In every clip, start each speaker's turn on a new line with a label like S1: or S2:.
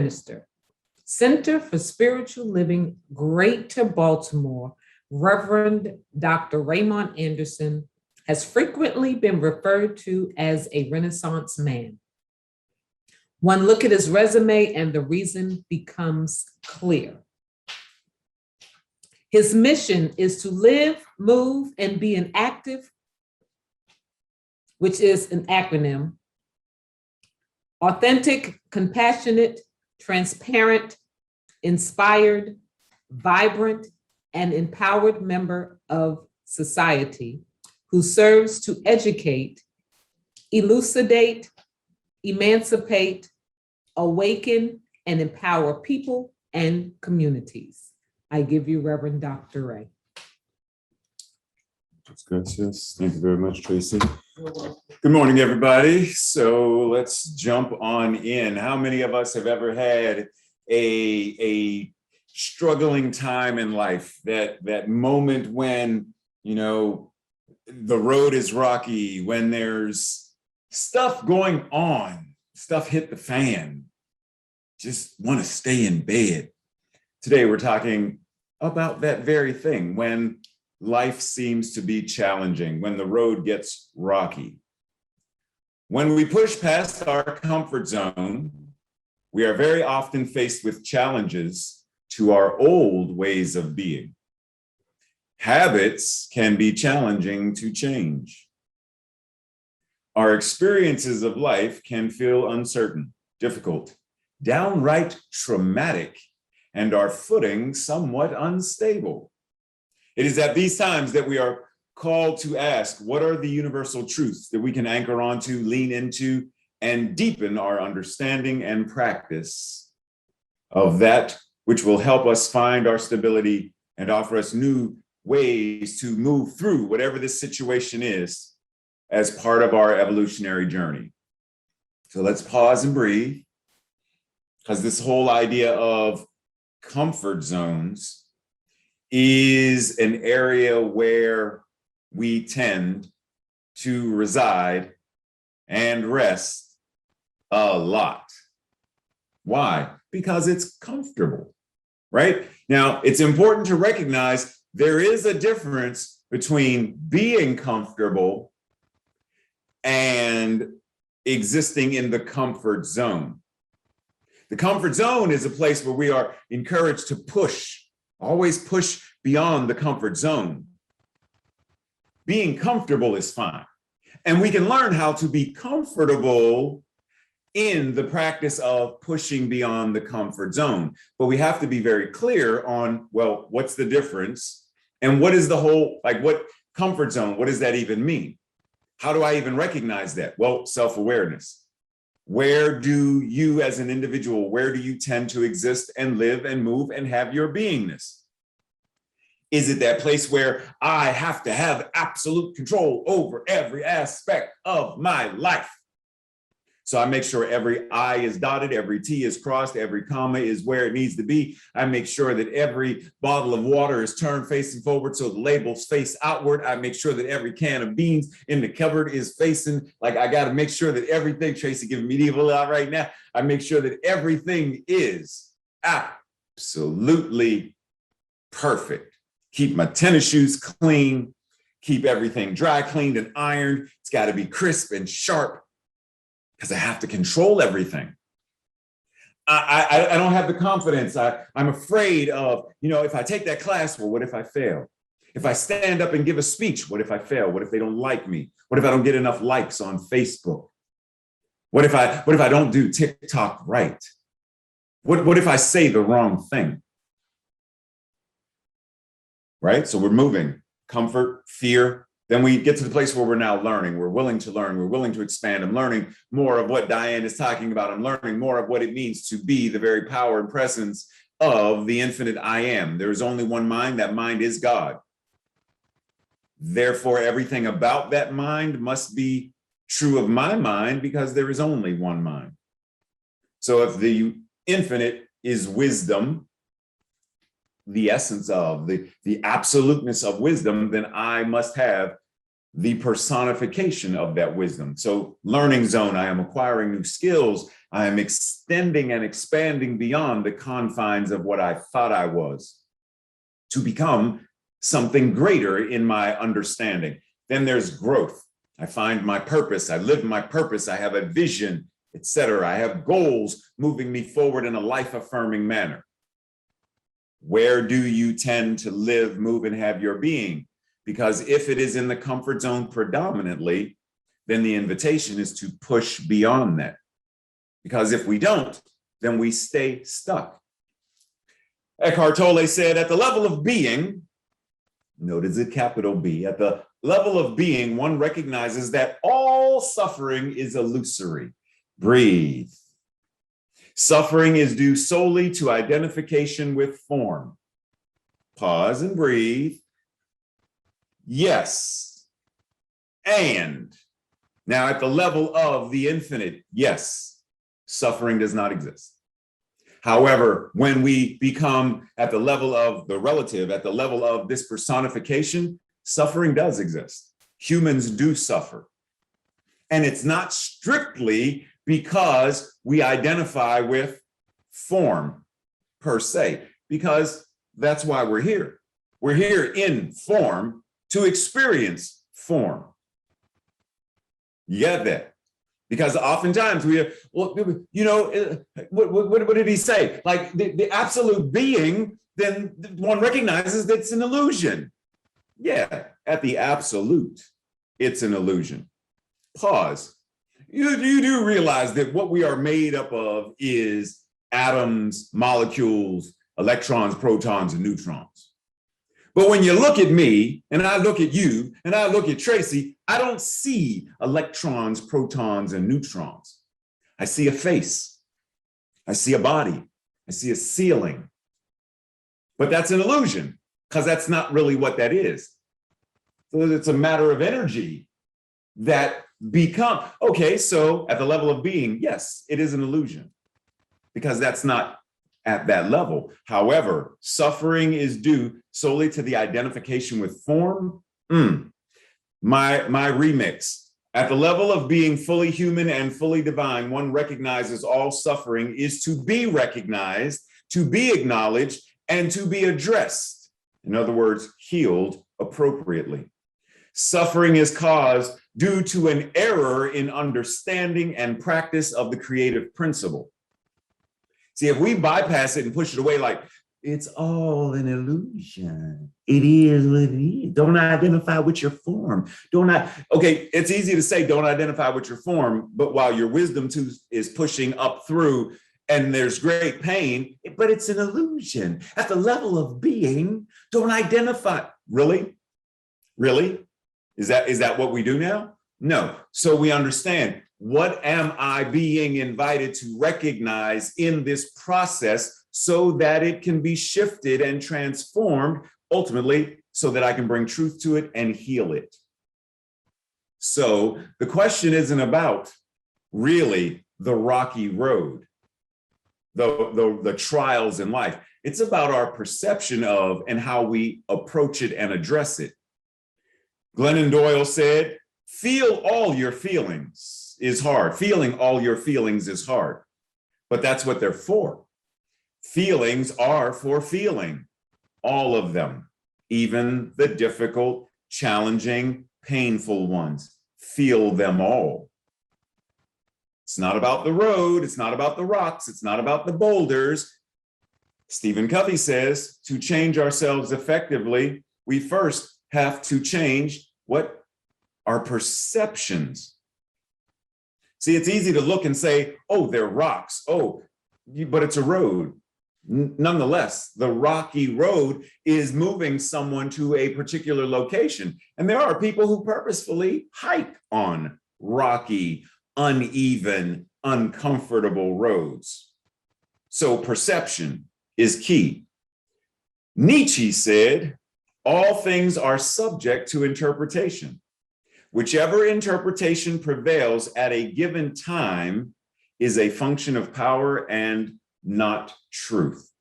S1: Minister, Center for Spiritual Living, Greater Baltimore, Reverend Dr. Raymont Anderson, has frequently been referred to as a Renaissance man. One look at his resume and the reason becomes clear. His mission is to live, move, and be an active, which is an acronym, authentic, compassionate, transparent, inspired, vibrant, and empowered member of society who serves to educate, elucidate, emancipate, awaken, and empower people and communities. I give you Reverend Dr. Ray.
S2: That's good, sis. Thank you very much, Tracy. Good morning, everybody. So let's jump on in. How many of us have ever had a struggling time in life, that moment when, you know, the road is rocky, when there's stuff going on, stuff hit the fan, just want to stay in bed? Today, we're talking about that very thing, when life seems to be challenging, when the road gets rocky. When we push past our comfort zone, we are very often faced with challenges to our old ways of being. Habits can be challenging to change. Our experiences of life can feel uncertain, difficult, downright traumatic, and our footing somewhat unstable. It is at these times that we are called to ask, what are the universal truths that we can anchor onto, lean into, and deepen our understanding and practice of that which will help us find our stability and offer us new ways to move through whatever this situation is as part of our evolutionary journey. So let's pause and breathe, because this whole idea of comfort zones is an area where we tend to reside and rest a lot. Why? Because it's comfortable, right? Now, it's important to recognize there is a difference between being comfortable and existing in the comfort zone. The comfort zone is a place where we are encouraged to push, always push beyond the comfort zone. Being comfortable is fine. And we can learn how to be comfortable in the practice of pushing beyond the comfort zone. But we have to be very clear on, well, what's the difference? And what is the whole, like, what comfort zone, what does that even mean? How do I even recognize that? Well, self-awareness. Where do you as an individual, where do you tend to exist and live and move and have your beingness? Is it that place where I have to have absolute control over every aspect of my life? So I make sure every I is dotted, every T is crossed, every comma is where it needs to be. I make sure that every bottle of water is turned facing forward so the labels face outward. I make sure that every can of beans in the cupboard is facing, like, I got to make sure that everything, Tracy giving medieval out right now, I make sure that everything is absolutely perfect. Keep my tennis shoes clean, keep everything dry cleaned and ironed. It's got to be crisp and sharp, because I have to control everything. I don't have the confidence. I'm afraid of, if I take that class, well, what if I fail? If I stand up and give a speech, what if I fail? What if they don't like me? What if I don't get enough likes on Facebook? What if I don't do TikTok right? What if I say the wrong thing? Right? So we're moving, comfort, fear. Then we get to the place where we're now learning. We're willing to learn. We're willing to expand. I'm learning more of what Diane is talking about. I'm learning more of what it means to be the very power and presence of the infinite I am. There is only one mind. That mind is God. Therefore, everything about that mind must be true of my mind, because there is only one mind. So if the infinite is wisdom, the essence of the absoluteness of wisdom, then I must have the personification of that wisdom. So learning zone, I am acquiring new skills. I am extending and expanding beyond the confines of what I thought I was to become something greater in my understanding. Then there's growth. I find my purpose. I live my purpose. I have a vision, etc. I have goals moving me forward in a life-affirming manner. Where do you tend to live, move, and have your being? Because if it is in the comfort zone predominantly, then the invitation is to push beyond that. Because if we don't, then we stay stuck. Eckhart Tolle said, at the level of being, notice it capital B, at the level of being, one recognizes that all suffering is illusory. Breathe. Suffering is due solely to identification with form. Pause and breathe. Yes. And now at the level of the infinite, yes, suffering does not exist. However, when we become at the level of the relative, at the level of this personification, suffering does exist. Humans do suffer. And it's not strictly because we identify with form per se, because that's why we're here. We're here in form to experience form. You get that? Because oftentimes we are, well, you know, what did he say? Like the absolute being, then one recognizes that it's an illusion. Yeah, at the absolute, it's an illusion. Pause. You do realize that what we are made up of is atoms, molecules, electrons, protons, and neutrons. But when you look at me, and I look at you, and I look at Tracy, I don't see electrons, protons, and neutrons. I see a face. I see a body. I see a ceiling. But that's an illusion, because that's not really what that is. So it's a matter of energy that become, okay, so at the level of being, yes, it is an illusion, because that's not at that level. However, suffering is due solely to the identification with form. My remix. At the level of being fully human and fully divine, one recognizes all suffering is to be recognized, to be acknowledged, and to be addressed. In other words, healed appropriately. Suffering is caused due to an error in understanding and practice of the creative principle. See, if we bypass it and push it away like, it's all an illusion. It is what it is. Don't identify with your form. Okay, it's easy to say don't identify with your form, but while your wisdom tooth is pushing up through and there's great pain, but it's an illusion. At the level of being, don't identify. Really? Really? Is that what we do now? No. So we understand, what am I being invited to recognize in this process so that it can be shifted and transformed ultimately so that I can bring truth to it and heal it? So the question isn't about really the rocky road, the trials in life. It's about our perception of and how we approach it and address it. Glennon Doyle said, feel all your feelings is hard. Feeling all your feelings is hard, but that's what they're for. Feelings are for feeling, all of them, even the difficult, challenging, painful ones. Feel them all. It's not about the road. It's not about the rocks. It's not about the boulders. Stephen Covey says, to change ourselves effectively, we first have to change what? Our perceptions. See, it's easy to look and say, oh, they're rocks. Oh, but it's a road. Nonetheless, the rocky road is moving someone to a particular location. And there are people who purposefully hike on rocky, uneven, uncomfortable roads. So perception is key. Nietzsche said, all things are subject to interpretation. Whichever interpretation prevails at a given time is a function of power and not truth.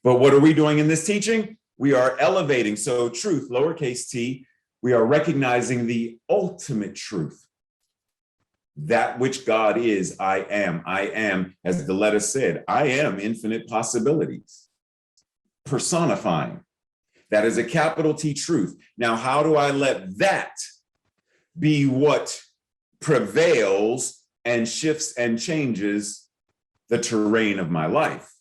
S2: But what are we doing in this teaching? We are elevating. So truth, lowercase t, we are recognizing the ultimate truth. That which God is, I am. I am, as the letter said, I am infinite possibilities. Personifying. That is a capital T truth. Now, how do I let that be what prevails and shifts and changes the terrain of my life?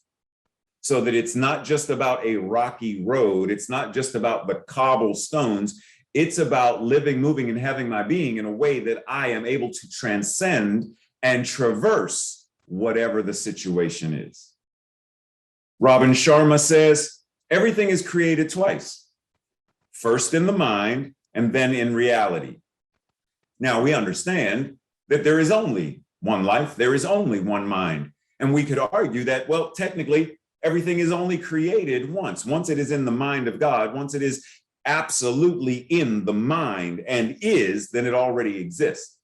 S2: So that it's not just about a rocky road. It's not just about the cobblestones. It's about living, moving, and having my being in a way that I am able to transcend and traverse whatever the situation is. Robin Sharma says, everything is created twice, first in the mind and then in reality. Now we understand that there is only one life, there is only one mind. And we could argue that, well, technically, everything is only created once. Once it is in the mind of God, once it is absolutely in the mind and is, then it already exists.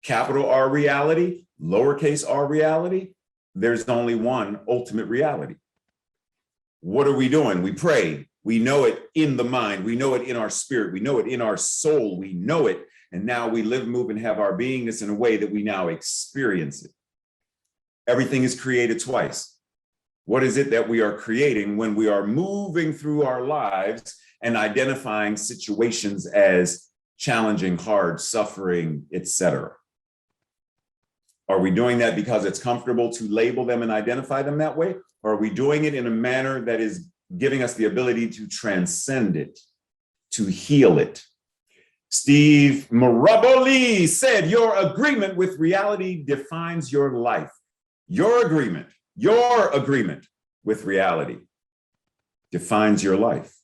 S2: Capital R reality, lowercase r reality, there's only one ultimate reality. What are we doing? We pray. We know it in the mind. We know it in our spirit. We know it in our soul. We know it. And now we live, move, and have our beingness in a way that we now experience it. Everything is created twice. What is it that we are creating when we are moving through our lives and identifying situations as challenging, hard, suffering, etc.? Are we doing that because it's comfortable to label them and identify them that way? Or are we doing it in a manner that is giving us the ability to transcend it, to heal it? Steve Maraboli said, your agreement with reality defines your life. Your agreement with reality defines your life.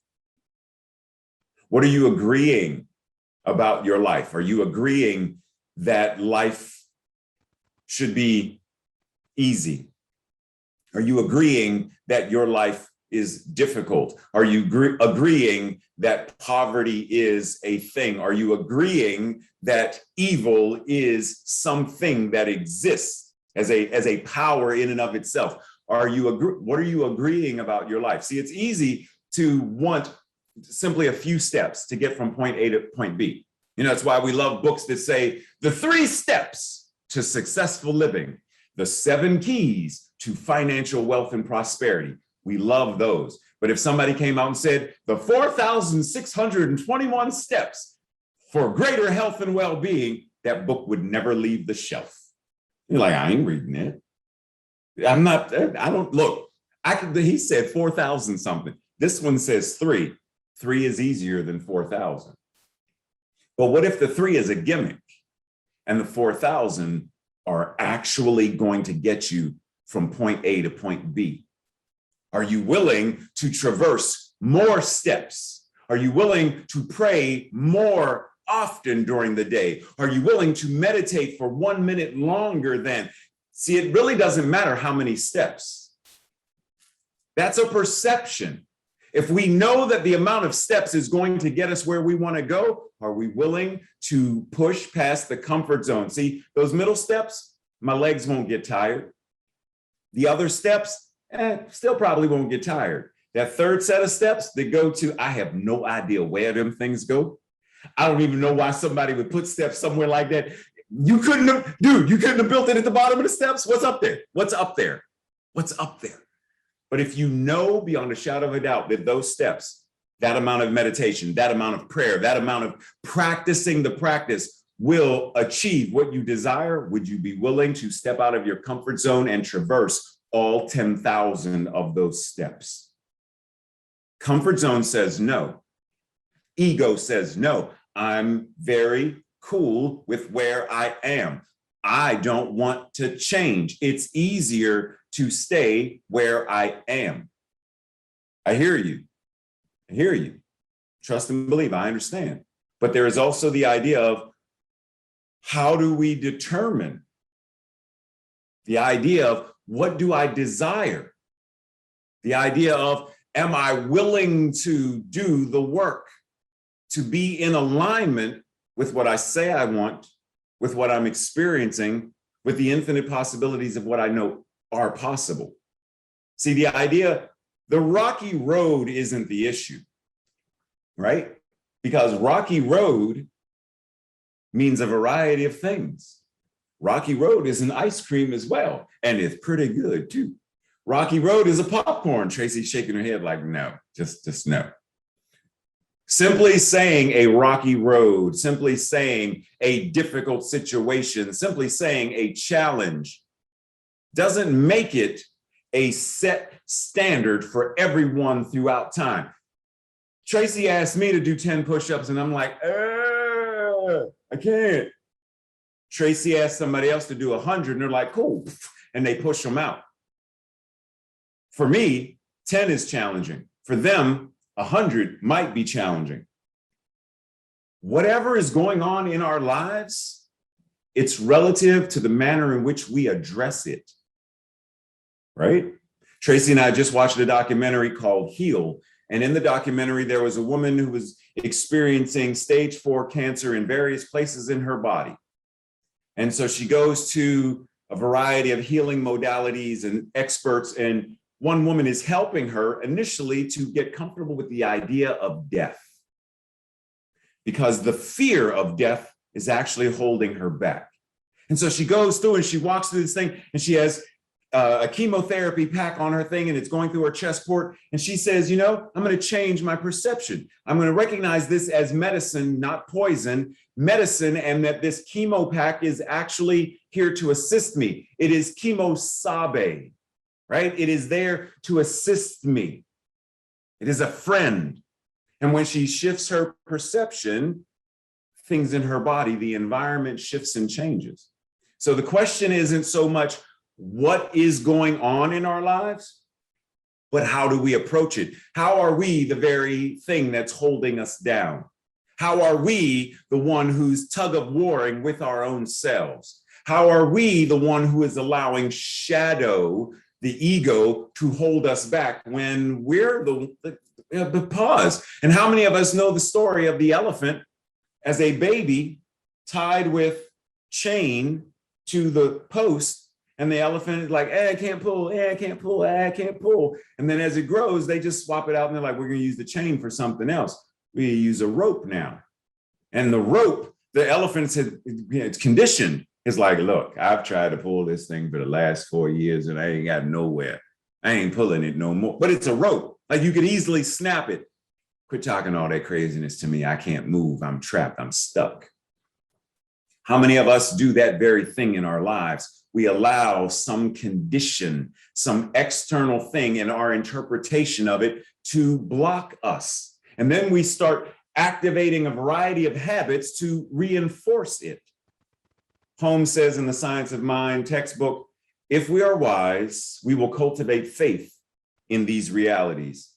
S2: What are you agreeing about your life? Are you agreeing that life should be easy? Are you agreeing that your life is difficult? Are you agreeing that poverty is a thing? Are you agreeing that evil is something that exists as a power in and of itself? What are you agreeing about your life? See, it's easy to want simply a few steps to get from point A to point B. You know, that's why we love books that say the 3 steps to successful living, the 7 keys to financial wealth and prosperity. We love those. But if somebody came out and said the 4,621 steps for greater health and well-being, that book would never leave the shelf. You're like, I ain't reading it. He said 4,000 something. This one says 3. 3 is easier than 4,000. But what if the 3 is a gimmick and the 4,000 are actually going to get you from point A to point B? Are you willing to traverse more steps? Are you willing to pray more often during the day? Are you willing to meditate for 1 minute longer than? See, it really doesn't matter how many steps. That's a perception. If we know that the amount of steps is going to get us where we want to go, are we willing to push past the comfort zone? See, those middle steps, my legs won't get tired. The other steps, still probably won't get tired. That third set of steps that go to, I have no idea where them things go. I don't even know why somebody would put steps somewhere like that. You couldn't have built it at the bottom of the steps. What's up there? What's up there? What's up there? But if you know beyond a shadow of a doubt that those steps, that amount of meditation, that amount of prayer, that amount of practicing the practice will achieve what you desire, would you be willing to step out of your comfort zone and traverse all 10,000 of those steps? Comfort zone says no. Ego says no. I'm very cool with where I am. I don't want to change. It's easier to stay where I am. I hear you. I hear you. Trust and believe. I understand. But there is also the idea of how do we determine the idea of what do I desire? The idea of am I willing to do the work to be in alignment with what I say I want, with what I'm experiencing, with the infinite possibilities of what I know are possible. See, the idea, the rocky road isn't the issue, right? Because rocky road means a variety of things. Rocky Road is an ice cream as well, and it's pretty good too. Rocky Road is a popcorn. Tracy's shaking her head like, no, just no. Simply saying a rocky road, simply saying a difficult situation, simply saying a challenge doesn't make it a set standard for everyone throughout time. Tracy asked me to do 10 push-ups and I'm like, I can't. Tracy asked somebody else to do 100 and they're like, cool. And they push them out. For me, 10 is challenging. For them, 100 might be challenging. Whatever is going on in our lives, it's relative to the manner in which we address it, right? Tracy and I just watched a documentary called Heal. And in the documentary, there was a woman who was experiencing stage 4 cancer in various places in her body. And so she goes to a variety of healing modalities and experts, and one woman is helping her initially to get comfortable with the idea of death, because the fear of death is actually holding her back. And so she goes through and she walks through this thing and she has a chemotherapy pack on her thing and it's going through her chest port. And she says, you know, I'm going to change my perception. I'm going to recognize this as medicine, not poison, medicine, and that this chemo pack is actually here to assist me. It is chemo sabe, right? It is there to assist me. It is a friend. And when she shifts her perception, things in her body, the environment shifts and changes. So the question isn't so much what is going on in our lives, but how do we approach it? How are we the very thing that's holding us down? How are we the one who's tug of warring with our own selves? How are we the one who is allowing shadow, the ego, to hold us back when we're the pause? And how many of us know the story of the elephant as a baby tied with chain to the post? And the elephant is like, I can't pull, I can't pull, I can't pull. And then as it grows, they just swap it out and they're like, we're going to use the chain for something else. We use a rope now. And the rope, the elephant said, it's conditioned. It's like, look, I've tried to pull this thing for the last 4 years and I ain't got nowhere. I ain't pulling it no more. But it's a rope. Like you could easily snap it. Quit talking all that craziness to me. I can't move. I'm trapped. I'm stuck. How many of us do that very thing in our lives? We allow some condition, some external thing in our interpretation of it to block us. And then we start activating a variety of habits to reinforce it. Holmes says in the Science of Mind textbook, if we are wise, we will cultivate faith in these realities.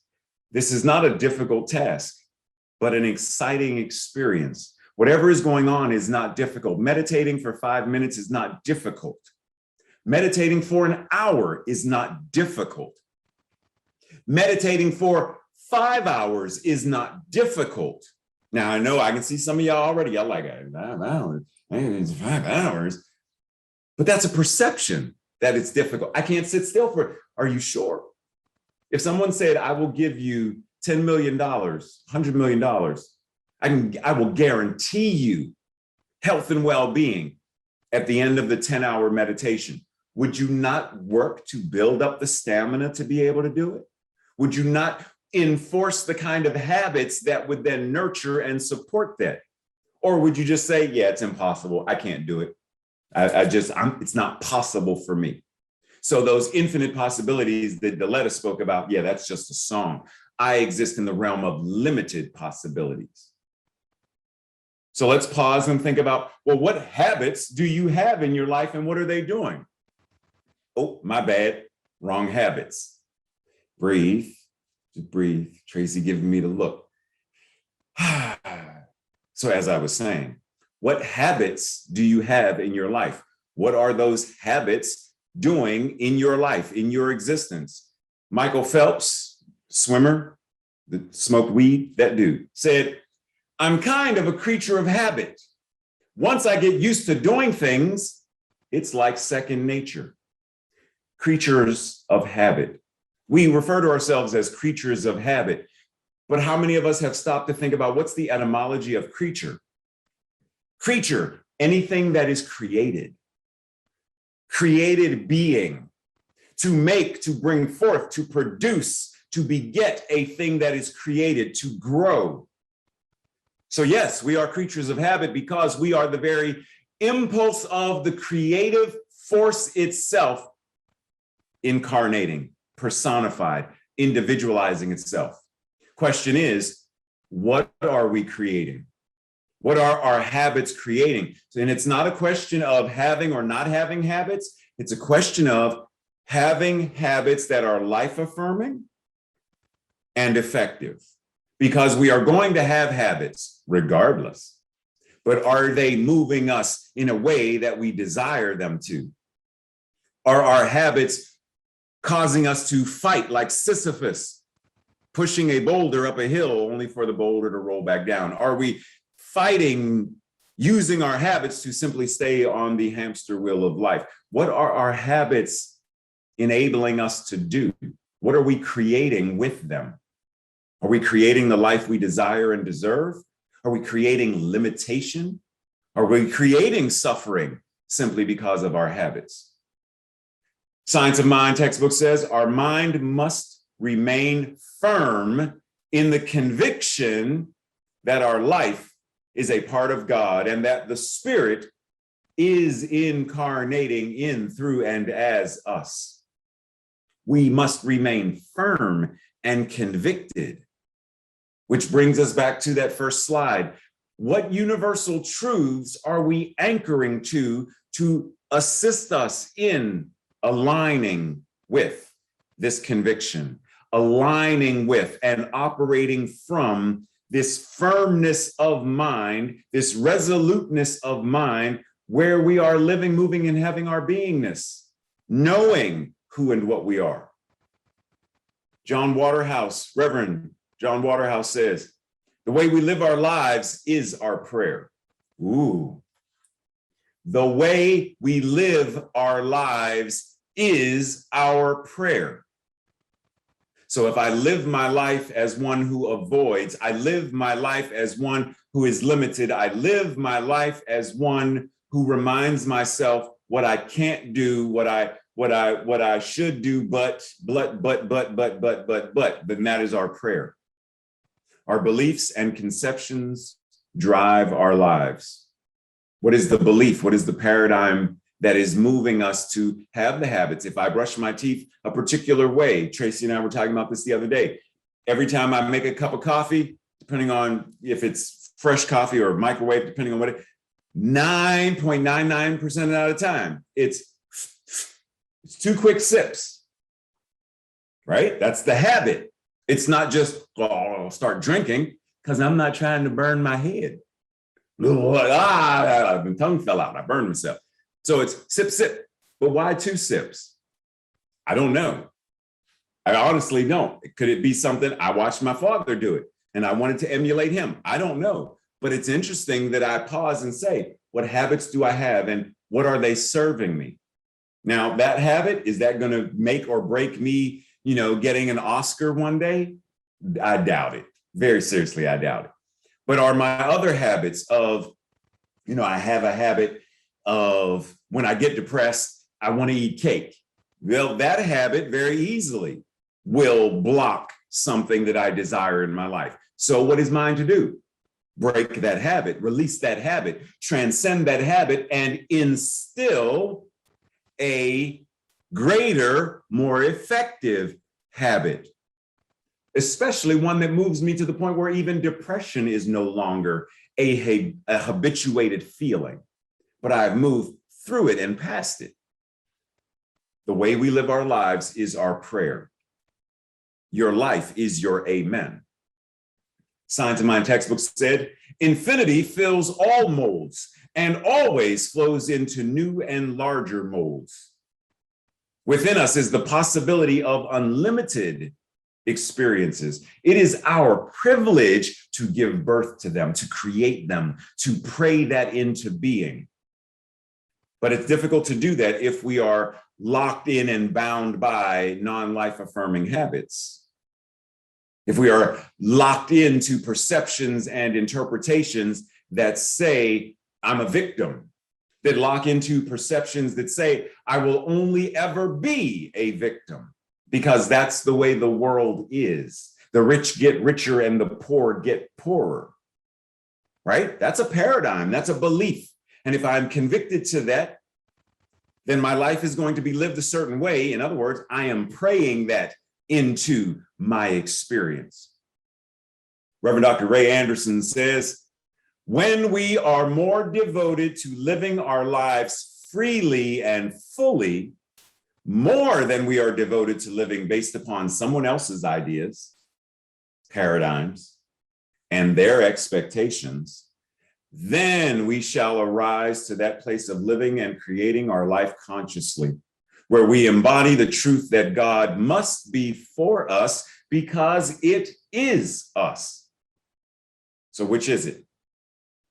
S2: This is not a difficult task, but an exciting experience. Whatever is going on is not difficult. Meditating for 5 minutes is not difficult. Meditating for an hour is not difficult. Meditating for 5 hours is not difficult. Now, I know I can see some of y'all already. Y'all like, 5 hours, it's 5 hours. But that's a perception that it's difficult. I can't sit still for it. Are you sure? If someone said, I will give you $10 million, $100 million, I will guarantee you health and well-being at the end of the 10-hour meditation. Would you not work to build up the stamina to be able to do it? Would you not enforce the kind of habits that would then nurture and support that? Or would you just say, yeah, it's impossible. I can't do it. It's not possible for me. So those infinite possibilities that Deletta spoke about, yeah, that's just a song. I exist in the realm of limited possibilities. So let's pause and think about, well, what habits do you have in your life and what are they doing? Oh, my bad, wrong habits. Breathe, just breathe. Tracy giving me the look. So as I was saying, what habits do you have in your life? What are those habits doing in your life, in your existence? Michael Phelps, swimmer, that smoked weed, that dude, said, I'm kind of a creature of habit. Once I get used to doing things, it's like second nature. Creatures of habit. We refer to ourselves as creatures of habit, but how many of us have stopped to think about what's the etymology of creature? Creature, anything that is created. created being, to make, to bring forth, to produce, to beget a thing that is created, to grow. So yes, we are creatures of habit because we are the very impulse of the creative force itself incarnating, personified, individualizing itself. Question is, what are we creating? What are our habits creating? And it's not a question of having or not having habits. It's a question of having habits that are life-affirming and effective, because we are going to have habits regardless, but are they moving us in a way that we desire them to? Are our habits causing us to fight like Sisyphus, pushing a boulder up a hill only for the boulder to roll back down? Are we fighting, using our habits to simply stay on the hamster wheel of life? What are our habits enabling us to do? What are we creating with them? Are we creating the life we desire and deserve? Are we creating limitation? Are we creating suffering simply because of our habits? Science of Mind textbook says our mind must remain firm in the conviction that our life is a part of God and that the Spirit is incarnating in, through, and as us. We must remain firm and convicted, which brings us back to that first slide. What universal truths are we anchoring to assist us in aligning with this conviction, aligning with and operating from this firmness of mind, this resoluteness of mind, where we are living, moving, and having our beingness, knowing who and what we are? Reverend John Waterhouse says, the way we live our lives is our prayer. Ooh. The way we live our lives is our prayer. So if I live my life as one who avoids, I live my life as one who is limited, I live my life as one who reminds myself what I can't do, what I should do, but, then that is our prayer. Our beliefs and conceptions drive our lives. What is the belief? What is the paradigm that is moving us to have the habits? If I brush my teeth a particular way, Tracy and I were talking about this the other day, every time I make a cup of coffee, depending on if it's fresh coffee or microwave, depending on what it, 9.99% out of the time, it's 2 quick sips, right? That's the habit. It's not just, oh, I'll start drinking because I'm not trying to burn my head. My tongue fell out, I burned myself. So it's sip, sip. But why 2 sips? I don't know. I honestly don't. Could it be something? I watched my father do it and I wanted to emulate him. I don't know. But it's interesting that I pause and say, what habits do I have and what are they serving me? Now, that habit, is that going to make or break me, getting an Oscar one day? I doubt it. Very seriously, I doubt it. But are my other habits of, I have a habit of when I get depressed, I want to eat cake. Well, that habit very easily will block something that I desire in my life. So what is mine to do? Break that habit, release that habit, transcend that habit, and instill a greater, more effective habit, especially one that moves me to the point where even depression is no longer a habituated feeling, but I've moved through it and past it. The way we live our lives is our prayer. Your life is your amen. Science of Mind textbook said, infinity fills all molds and always flows into new and larger molds. Within us is the possibility of unlimited experiences. It is our privilege to give birth to them, to create them, to pray that into being. But it's difficult to do that if we are locked in and bound by non-life affirming habits. If we are locked into perceptions and interpretations that say, I'm a victim, that lock into perceptions that say, I will only ever be a victim because that's the way the world is. The rich get richer and the poor get poorer, right? That's a paradigm, that's a belief. And if I'm convicted to that, then my life is going to be lived a certain way. In other words, I am praying that into my experience. Reverend Dr. Ray Anderson says, when we are more devoted to living our lives freely and fully, more than we are devoted to living based upon someone else's ideas, paradigms, and their expectations, then we shall arise to that place of living and creating our life consciously, where we embody the truth that God must be for us because it is us. So which is it?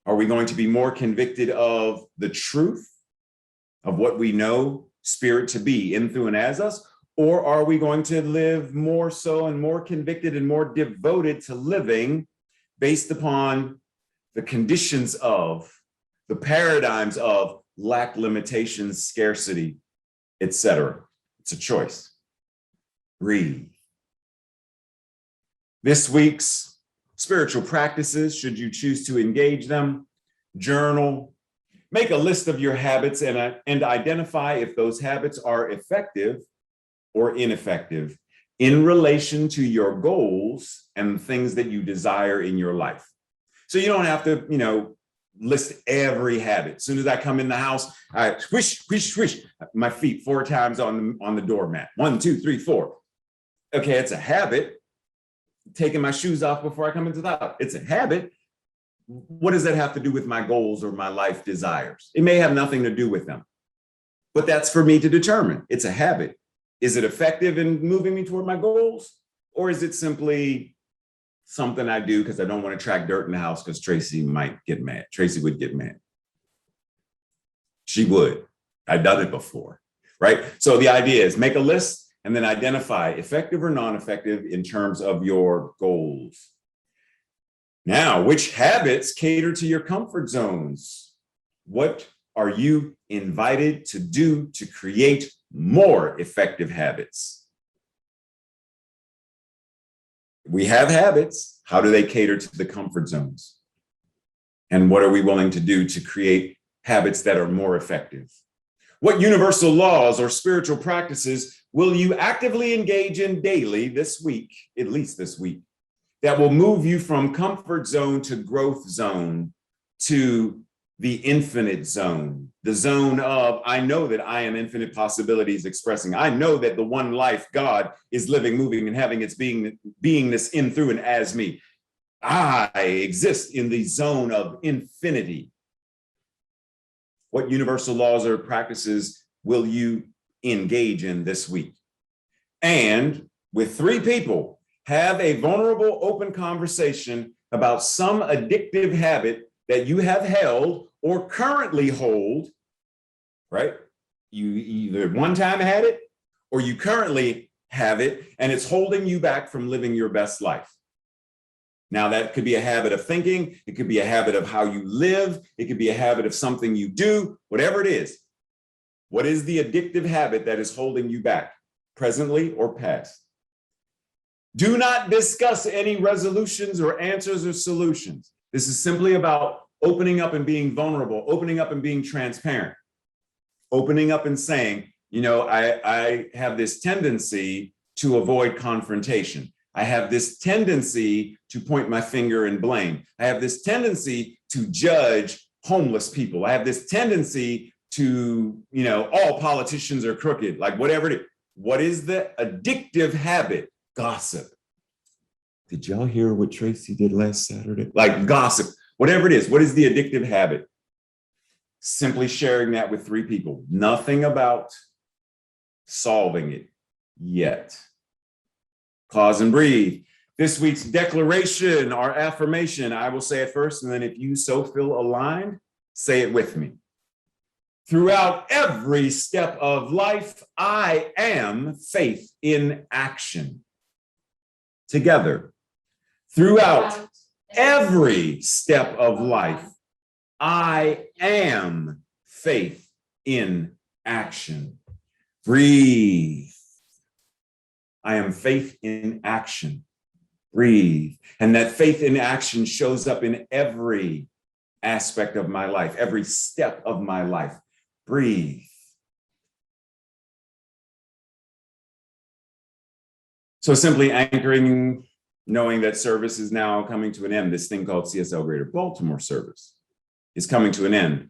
S2: Are we going to be more convicted of the truth of what we know spirit to be in, through, and as us? Or are we going to live more so and more convicted and more devoted to living based upon the conditions of, the paradigms of lack, limitations, scarcity, etc.? It's a choice. Breathe. This week's spiritual practices, should you choose to engage them, journal, make a list of your habits and identify if those habits are effective or ineffective in relation to your goals and things that you desire in your life. So you don't have to, list every habit. As soon as I come in the house, I swish, swish, swish my feet 4 times on the doormat. 1, 2, 3, 4. Okay, it's a habit. Taking my shoes off before I come into the house. It's a habit. What does that have to do with my goals or my life desires? It may have nothing to do with them, but that's for me to determine. It's a habit. Is it effective in moving me toward my goals? Or is it simply something I do because I don't want to track dirt in the house because Tracy might get mad? Tracy would get mad. She would. I've done it before, right? So the idea is make a list and then identify effective or non-effective in terms of your goals. Now, which habits cater to your comfort zones? What are you invited to do to create more effective habits? We have habits. How do they cater to the comfort zones? And what are we willing to do to create habits that are more effective? What universal laws or spiritual practices will you actively engage in daily this week, at least this week, that will move you from comfort zone to growth zone to the infinite zone, the zone of, I know that I am infinite possibilities expressing. I know that the one life God is living, moving, and having its beingness in, through, and as me. I exist in the zone of infinity. What universal laws or practices will you engage in this week? And with 3 people, have a vulnerable, open conversation about some addictive habit that you have held or currently hold, right? You either one time had it or you currently have it, and it's holding you back from living your best life. Now, that could be a habit of thinking. It could be a habit of how you live. It could be a habit of something you do, whatever it is. What is the addictive habit that is holding you back, presently or past? Do not discuss any resolutions or answers or solutions. This is simply about opening up and being vulnerable, opening up and being transparent, opening up and saying, I have this tendency to avoid confrontation. I have this tendency to point my finger and blame. I have this tendency to judge homeless people. I have this tendency to, all politicians are crooked, like whatever it is. What is the addictive habit? Gossip. Did y'all hear what Tracy did last Saturday? Like gossip, whatever it is. What is the addictive habit? Simply sharing that with 3 people. Nothing about solving it yet. Pause and breathe. This week's declaration or affirmation, I will say it first, and then if you so feel aligned, say it with me. Throughout every step of life, I am faith in action. Together. Throughout every step of life, I am faith in action. Breathe. I am faith in action. Breathe. And that faith in action shows up in every aspect of my life, every step of my life. Breathe. So simply anchoring, knowing that service is now coming to an end. This thing called CSL Greater Baltimore service is coming to an end.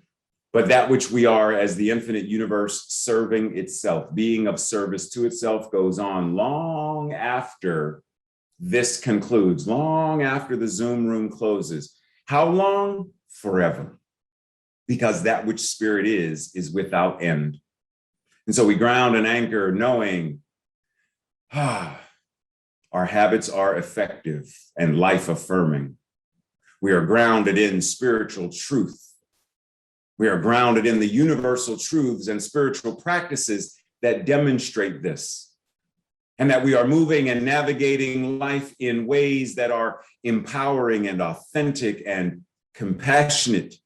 S2: But that which we are as the infinite universe serving itself, being of service to itself, goes on long after this concludes, long after the Zoom room closes. How long? Forever. Because that which spirit is without end. And so we ground and anchor knowing, our habits are effective and life affirming. We are grounded in spiritual truth. We are grounded in the universal truths and spiritual practices that demonstrate this, and that we are moving and navigating life in ways that are empowering and authentic and compassionate,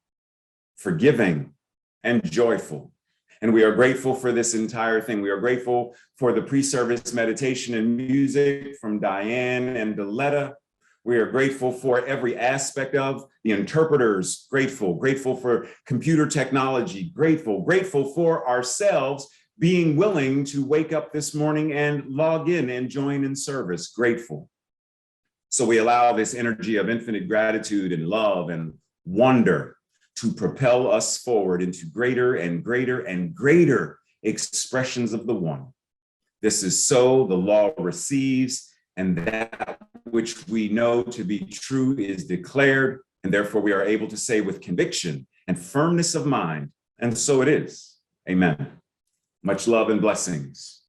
S2: forgiving and joyful. And we are grateful for this entire thing. We are grateful for the pre-service meditation and music from Diane and Deletta. We are grateful for every aspect of the interpreters, grateful for computer technology, grateful for ourselves being willing to wake up this morning and log in and join in service, grateful. So we allow this energy of infinite gratitude and love and wonder to propel us forward into greater and greater and greater expressions of the one. This is so, the law receives, and that which we know to be true is declared, and therefore we are able to say with conviction and firmness of mind, and so it is. Amen. Much love and blessings.